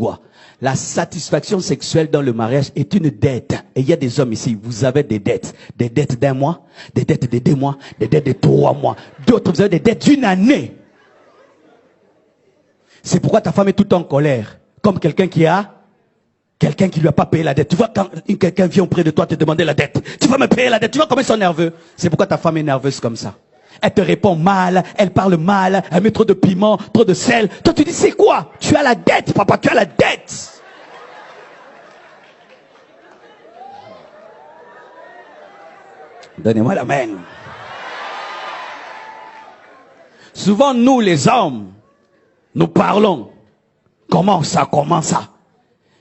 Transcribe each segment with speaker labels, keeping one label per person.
Speaker 1: toi. La satisfaction sexuelle dans le mariage est une dette. Et il y a des hommes ici, vous avez des dettes. Des dettes d'1 mois, des dettes de 2 mois, des dettes de 3 mois. D'autres, vous avez des dettes d'1 année. C'est pourquoi ta femme est tout en colère. Comme quelqu'un qui lui a pas payé la dette. Tu vois, quand quelqu'un vient auprès de toi te demander la dette, tu vas me payer la dette. Tu vois comment ils sont nerveux. C'est pourquoi ta femme est nerveuse comme ça. Elle te répond mal, elle parle mal, elle met trop de piment, trop de sel. Toi, tu dis, c'est quoi? Tu as la dette, papa, tu as la dette. Donnez-moi la main. Souvent, nous, les hommes, nous parlons. Comment ça?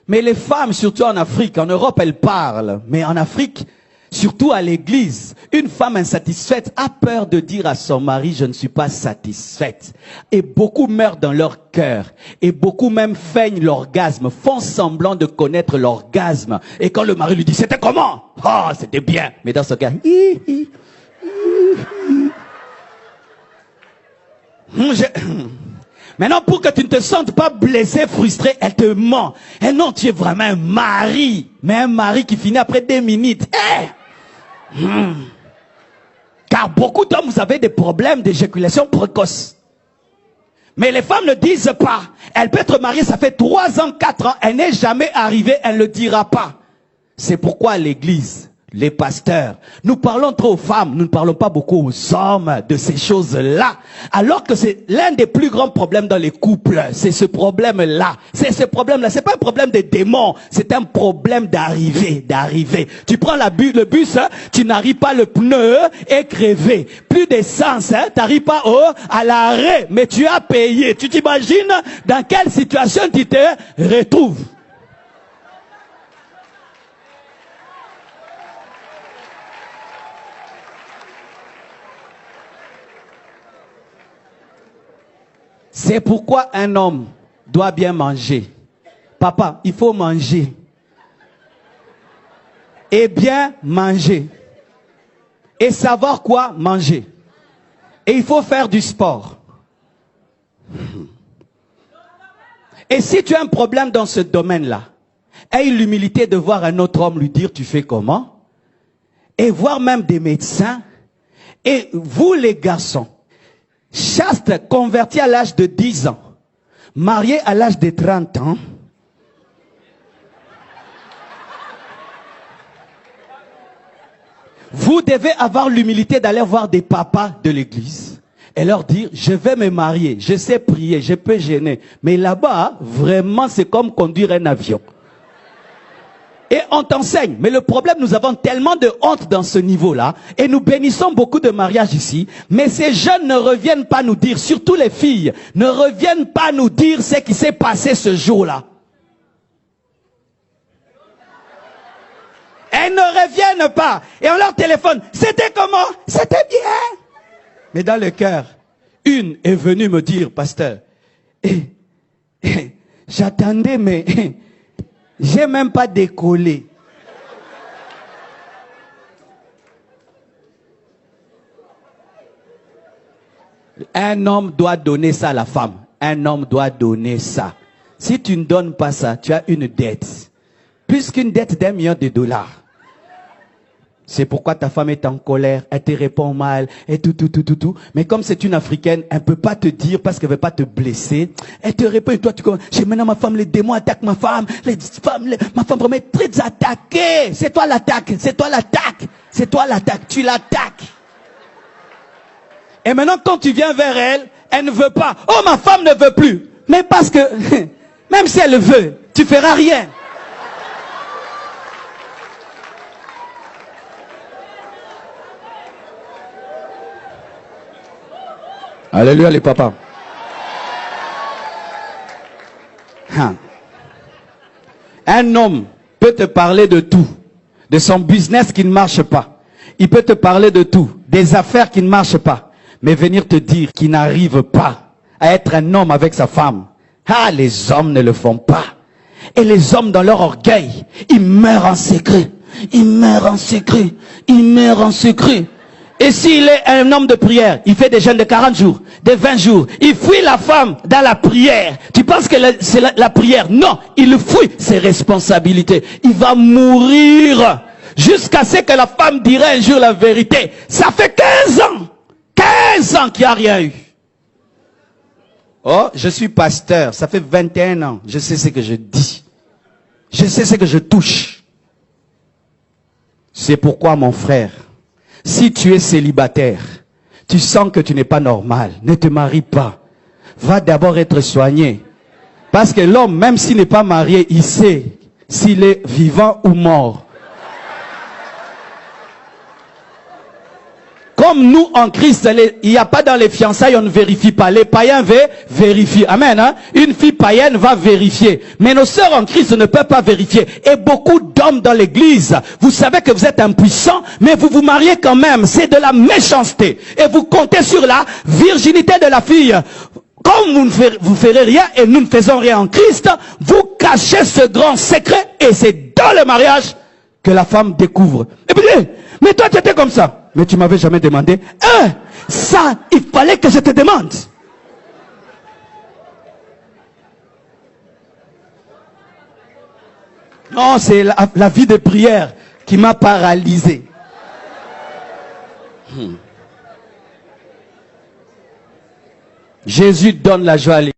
Speaker 1: Mais les femmes, surtout en Afrique, en Europe, elles parlent. Mais en Afrique, surtout à l'église, une femme insatisfaite a peur de dire à son mari, je ne suis pas satisfaite. Et beaucoup meurent dans leur cœur. Et beaucoup même feignent l'orgasme, font semblant de connaître l'orgasme. Et quand le mari lui dit, c'était comment? Oh, c'était bien. Mais dans ce cas, Maintenant, pour que tu ne te sentes pas blessé, frustré, elle te ment. Et non, tu es vraiment un mari. Mais un mari qui finit après 2 minutes. Car beaucoup d'hommes, vous avez des problèmes d'éjaculation précoce. Mais les femmes ne disent pas. Elle peut être mariée, ça fait 3 ans, 4 ans. Elle n'est jamais arrivée, elle ne le dira pas. C'est pourquoi l'église, les pasteurs, nous parlons trop aux femmes, nous ne parlons pas beaucoup aux hommes de ces choses-là. Alors que c'est l'un des plus grands problèmes dans les couples. C'est ce problème-là. C'est ce problème-là. C'est pas un problème de démons. C'est un problème d'arrivée. Tu prends le bus, hein, tu n'arrives pas, le pneu est crevé. Plus d'essence, hein, tu n'arrives pas à l'arrêt, mais tu as payé. Tu t'imagines dans quelle situation tu te retrouves? C'est pourquoi un homme doit bien manger. Papa, il faut manger. Et bien manger. Et savoir quoi manger. Et il faut faire du sport. Et si tu as un problème dans ce domaine-là, aie l'humilité de voir un autre homme lui dire tu fais comment. Et voir même des médecins. Et vous les garçons, chaste, converti à l'âge de 10 ans, marié à l'âge de 30 ans, vous devez avoir l'humilité d'aller voir des papas de l'église et leur dire, je vais me marier, je sais prier, je peux gêner, mais là-bas, vraiment, c'est comme conduire un avion. Et on t'enseigne. Mais le problème, nous avons tellement de honte dans ce niveau-là. Et nous bénissons beaucoup de mariages ici. Mais ces jeunes ne reviennent pas nous dire, surtout les filles, ne reviennent pas nous dire ce qui s'est passé ce jour-là. Elles ne reviennent pas. Et on leur téléphone. C'était comment? C'était bien. Mais dans le cœur, une est venue me dire, pasteur, j'attendais, mais j'ai même pas décollé. Un homme doit donner ça à la femme. Un homme doit donner ça. Si tu ne donnes pas ça, tu as une dette. Plus qu'une dette d'1 million de dollars. C'est pourquoi ta femme est en colère, elle te répond mal, et tout. Mais comme c'est une Africaine, elle ne peut pas te dire parce qu'elle ne veut pas te blesser. Elle te répond, et toi tu commences, maintenant ma femme, les démons attaquent ma femme, ma femme vraiment est très attaquée. C'est toi l'attaque, tu l'attaques. Et maintenant quand tu viens vers elle, elle ne veut pas. Oh, ma femme ne veut plus. Mais parce que, même si elle veut, tu feras rien. Alléluia les papas. Un homme peut te parler de tout. De son business qui ne marche pas. Il peut te parler de tout. Des affaires qui ne marchent pas. Mais venir te dire qu'il n'arrive pas à être un homme avec sa femme. Ah, les hommes ne le font pas. Et les hommes dans leur orgueil, ils meurent en secret. Ils meurent en secret. Et s'il est un homme de prière, il fait des jeûnes de 40 jours, de 20 jours. Il fuit la femme dans la prière. Tu penses que c'est la prière? Non, il fuit ses responsabilités. Il va mourir jusqu'à ce que la femme dirait un jour la vérité. Ça fait 15 ans. 15 ans qu'il n'y a rien eu. Oh, je suis pasteur. Ça fait 21 ans. Je sais ce que je dis. Je sais ce que je touche. C'est pourquoi, mon frère, si tu es célibataire, tu sens que tu n'es pas normal, ne te marie pas. Va d'abord être soigné. Parce que l'homme, même s'il n'est pas marié, il sait s'il est vivant ou mort. Comme nous, en Christ, il n'y a pas dans les fiançailles, on ne vérifie pas. Les païens vérifient. Amen. Hein? Une fille païenne va vérifier. Mais nos sœurs en Christ ne peuvent pas vérifier. Et beaucoup d'hommes dans l'église, vous savez que vous êtes impuissants, mais vous vous mariez quand même. C'est de la méchanceté. Et vous comptez sur la virginité de la fille. Comme vous ferez rien et nous ne faisons rien en Christ, vous cachez ce grand secret et c'est dans le mariage que la femme découvre. Et puis, mais toi tu étais comme ça. Mais tu m'avais jamais demandé. Ça, il fallait que je te demande. Non, c'est la vie de prière qui m'a paralysé. Jésus donne la joie à l'Église.